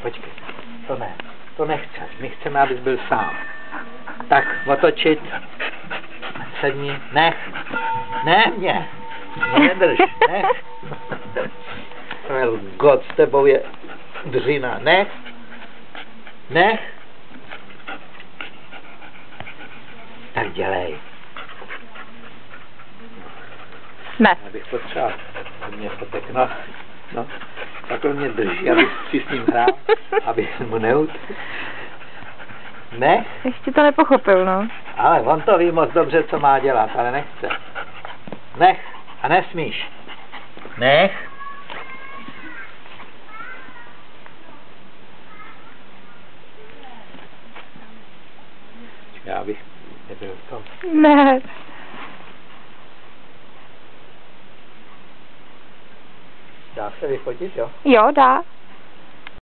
Počkej, to ne, to nechce. My chceme, abys byl sám. Tak, otočit. Sedni, nech. Ne mě. Nedrž, nech. God, s tebou je dřina. Nech. Nech. Tak dělej. Ne. Já bych potřeboval. Mě to tak, no. Takhle mě drží, abych si s ním hrál, abych mu neut. Nech. Ještě to nepochopil, no. Ale on to ví moc dobře, co má dělat, ale nechce. Nech a nesmíš. Nech. Já bych nebyl v tom. Ne. Dá se vyfotit, jo? Jo, dá.